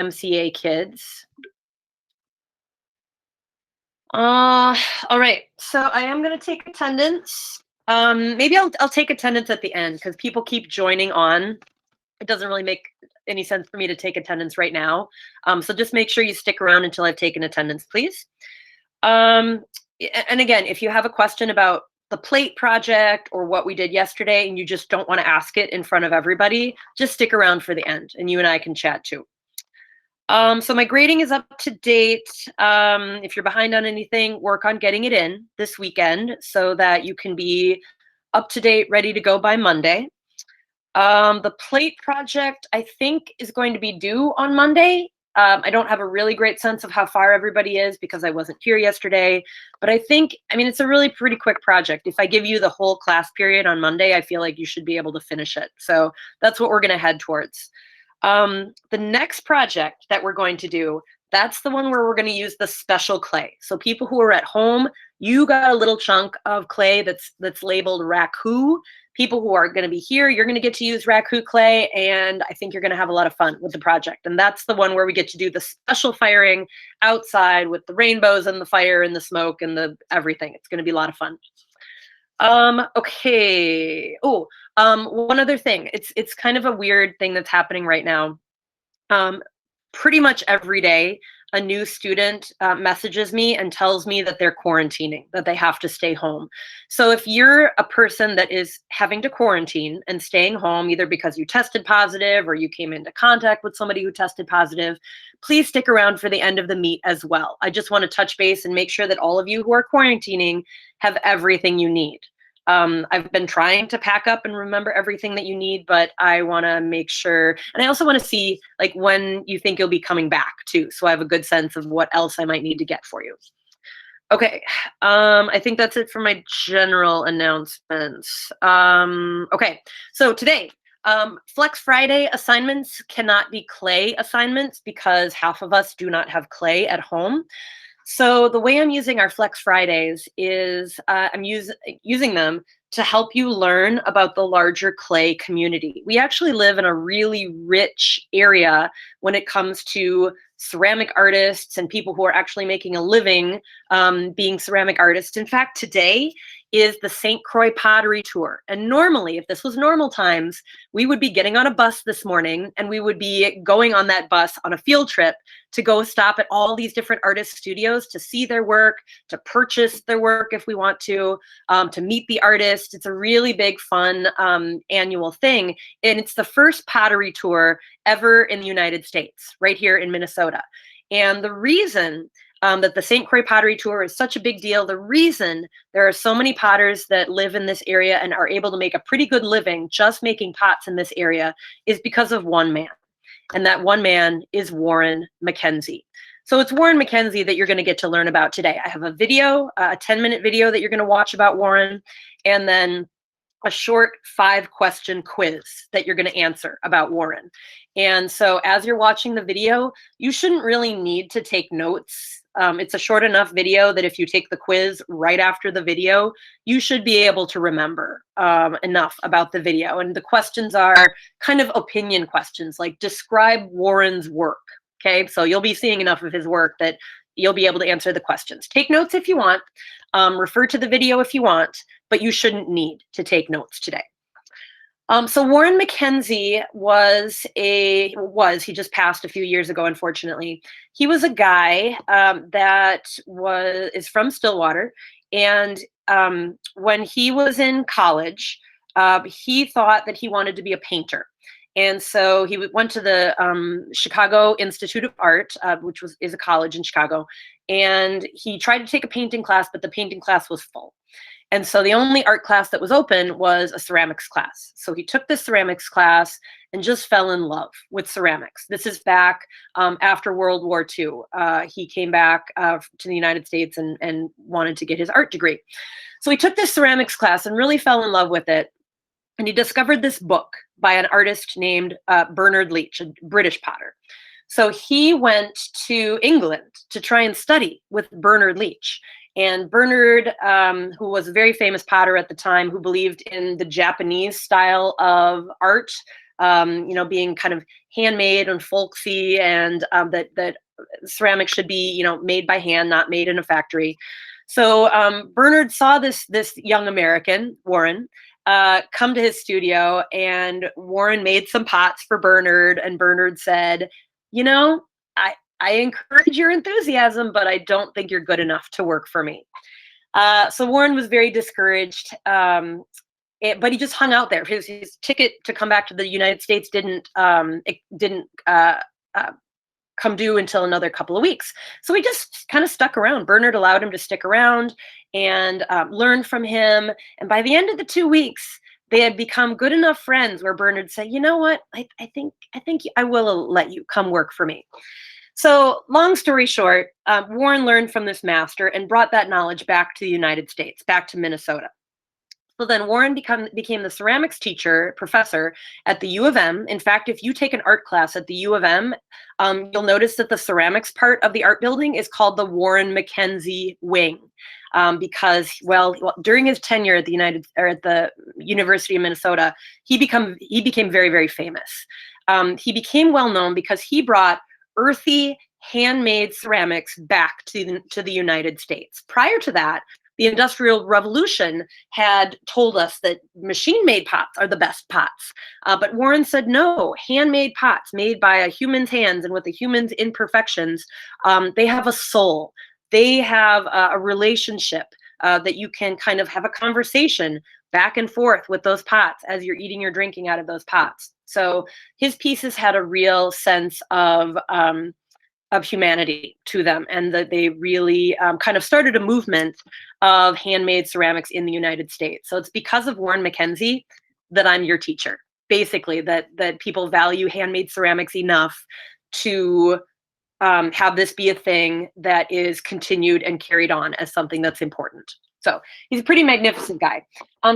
MCA kids. All right, so I am going to take attendance. Maybe I'll take attendance at the end because people keep joining on. It doesn't really make any sense for me to take attendance right now. So just make sure you stick around until I've taken attendance, please. And again, if you have a question about the plate project or what we did yesterday and you just don't want to ask it in front of everybody, just stick around for the end and you and I can chat too. So my grading is up to date. If you're behind on anything, work on getting it in this weekend so that you can be up to date, ready to go by Monday. The plate project, I think, is going to be due on Monday. I don't have a really great sense of how far everybody is because I wasn't here yesterday. But I mean, it's a really pretty quick project. If I give you the whole class period on Monday, I feel like you should be able to finish it. So that's what we're going to head towards. The next project that we're going to do, that's the one where we're going to use the special clay. So people who are at home, you got a little chunk of clay that's labeled raku. People who are going to be here, you're going to get to use raku clay, and I think you're going to have a lot of fun with the project. And that's the one where we get to do the special firing outside with the rainbows and the fire and the smoke and the everything. It's going to be a lot of fun. Okay. Oh, one other thing. It's kind of a weird thing that's happening right now. Pretty much every day, a new student messages me and tells me that they're quarantining, that they have to stay home. So if you're a person that is having to quarantine and staying home, either because you tested positive or you came into contact with somebody who tested positive, please stick around for the end of the meet as well. I just want to touch base and make sure that all of you who are quarantining have everything you need. I've been trying to pack up and remember everything that you need, but I want to make sure, and I also want to see like when you think you'll be coming back too, so I have a good sense of what else I might need to get for you. Okay, I think that's it for my general announcements. Okay, so today, Flex Friday assignments cannot be clay assignments because half of us do not have clay at home. So the way I'm using our Flex Fridays is I'm using them to help you learn about the larger clay community. We actually live in a really rich area when it comes to ceramic artists and people who are actually making a living being ceramic artists. In fact, today is the St. Croix Pottery Tour. And normally, if this was normal times, we would be getting on a bus this morning and we would be going on that bus on a field trip to go stop at all these different artist studios to see their work, to purchase their work if we want to meet the artist. It's a really big, fun annual thing. And it's the first pottery tour ever in the United States, right here in Minnesota. And the reason that the St. Croix Pottery Tour is such a big deal, the reason there are so many potters that live in this area and are able to make a pretty good living just making pots in this area is because of one man. And that one man is Warren MacKenzie. So it's Warren MacKenzie that you're going to get to learn about today. I have a video, a 10-minute video that you're going to watch about Warren, and then a short 5-question quiz that you're going to answer about Warren. And so as you're watching the video, you shouldn't really need to take notes. It's a short enough video that if you take the quiz right after the video, you should be able to remember enough about the video. And the questions are kind of opinion questions, like describe Warren's work. Okay, so you'll be seeing enough of his work that you'll be able to answer the questions. Take notes if you want, refer to the video if you want, but you shouldn't need to take notes today. So Warren MacKenzie he just passed a few years ago, unfortunately. He was a guy that is from Stillwater. And when he was in college, he thought that he wanted to be a painter. And so he went to the Chicago Institute of Art, which is a college in Chicago. And he tried to take a painting class, but the painting class was full. And so the only art class that was open was a ceramics class. So he took this ceramics class and just fell in love with ceramics. This is back after World War II. He came back to the United States and wanted to get his art degree. So he took this ceramics class and really fell in love with it. And he discovered this book by an artist named Bernard Leach, a British potter. So he went to England to try and study with Bernard Leach. And Bernard, who was a very famous potter at the time, who believed in the Japanese style of art, you know, being kind of handmade and folksy, and that ceramics should be, you know, made by hand, not made in a factory. So Bernard saw this young American, Warren, come to his studio, and Warren made some pots for Bernard, and Bernard said, you know, I encourage your enthusiasm, but I don't think you're good enough to work for me. So Warren was very discouraged, but he just hung out there. His ticket to come back to the United States didn't come due until another couple of weeks. So he just kind of stuck around. Bernard allowed him to stick around and learn from him. And by the end of the 2 weeks, they had become good enough friends where Bernard said, you know what, I think I will let you come work for me. So long story short, Warren learned from this master and brought that knowledge back to the United States, back to Minnesota. So then Warren became the ceramics professor at the U of M. In fact, if you take an art class at the U of M, you'll notice that the ceramics part of the art building is called the Warren MacKenzie wing. Because, well, during his tenure at the University of Minnesota, he became very, very famous. He became well known because he brought earthy, handmade ceramics back to the United States. Prior to that, the Industrial Revolution had told us that machine-made pots are the best pots. But Warren said, no, handmade pots made by a human's hands and with a human's imperfections, they have a soul. They have a relationship that you can kind of have a conversation back and forth with those pots as you're eating or drinking out of those pots. So his pieces had a real sense of humanity to them, and that they really kind of started a movement of handmade ceramics in the United States. So it's because of Warren MacKenzie that I'm your teacher. Basically, that people value handmade ceramics enough to have this be a thing that is continued and carried on as something that's important. So he's a pretty magnificent guy.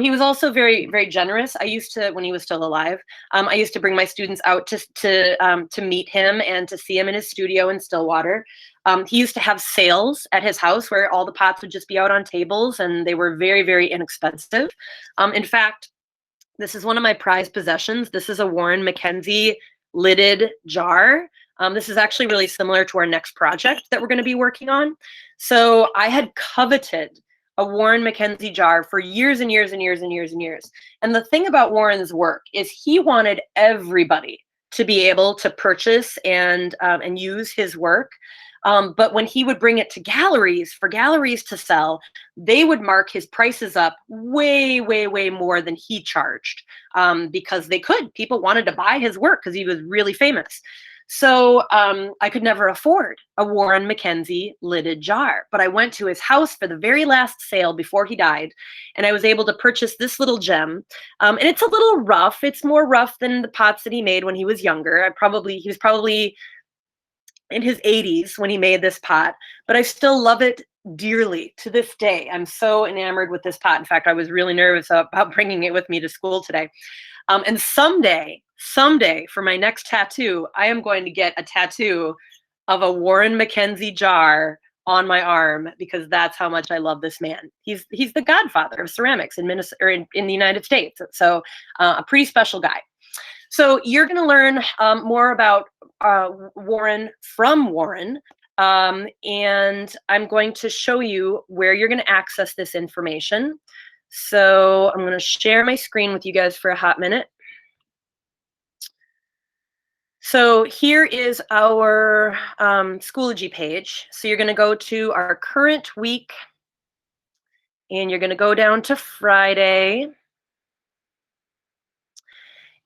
He was also very, very generous. I used to, when he was still alive, I used to bring my students out to meet him and to see him in his studio in Stillwater. He used to have sales at his house where all the pots would just be out on tables, and they were very, very inexpensive. In fact, this is one of my prized possessions. This is a Warren MacKenzie lidded jar. This is actually really similar to our next project that we're going to be working on. So I had coveted a Warren MacKenzie jar for years and years and years and years and years. And the thing about Warren's work is he wanted everybody to be able to purchase and use his work. But when he would bring it to galleries, for galleries to sell, they would mark his prices up way, way, way more than he charged, because they could. People wanted to buy his work because he was really famous. So I could never afford a Warren MacKenzie lidded jar, but I went to his house for the very last sale before he died, and I was able to purchase this little gem. And it's a little rough. It's more rough than the pots that he made when he was younger. He was probably in his 80s when he made this pot, but I still love it dearly to this day. I'm so enamored with this pot. In fact, I was really nervous about bringing it with me to school today. And someday for my next tattoo, I am going to get a tattoo of a Warren MacKenzie jar on my arm, because that's how much I love this man. He's the godfather of ceramics in Minnesota, or in the United States. So a pretty special guy. So you're going to learn more about Warren from Warren. And I'm going to show you where you're going to access this information. So I'm going to share my screen with you guys for a hot minute. So here is our Schoology page. So you're going to go to our current week, and you're going to go down to Friday.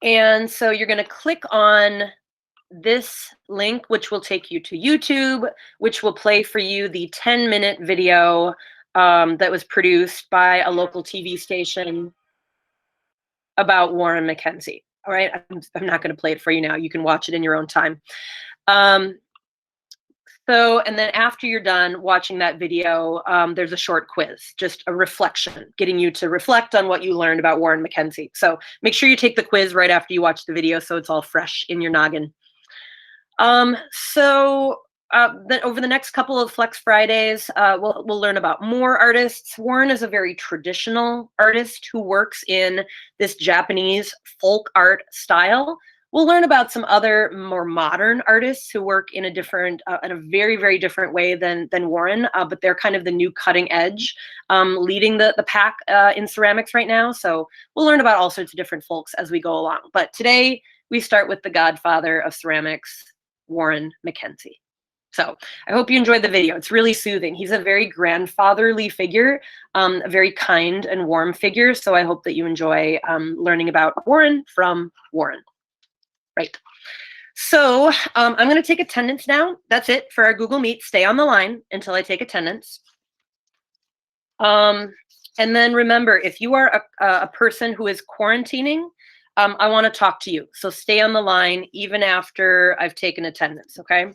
And so you're going to click on this link, which will take you to YouTube, which will play for you the 10-minute video that was produced by a local TV station about Warren MacKenzie. All right, I'm not going to play it for you now. You can watch it in your own time. And then after you're done watching that video, there's a short quiz, just a reflection, getting you to reflect on what you learned about Warren MacKenzie. So make sure you take the quiz right after you watch the video so it's all fresh in your noggin. So then over the next couple of Flex Fridays, we'll learn about more artists. Warren is a very traditional artist who works in this Japanese folk art style. We'll learn about some other more modern artists who work in a very, very different way than Warren, but they're kind of the new cutting edge, leading the pack in ceramics right now. So we'll learn about all sorts of different folks as we go along. But today we start with the godfather of ceramics, Warren MacKenzie. So I hope you enjoyed the video. It's really soothing. He's a very grandfatherly figure, a very kind and warm figure. So I hope that you enjoy learning about Warren from Warren. Right. So I'm going to take attendance now. That's it for our Google Meet. Stay on the line until I take attendance. And then remember, if you are a person who is quarantining, I want to talk to you. So stay on the line even after I've taken attendance, okay?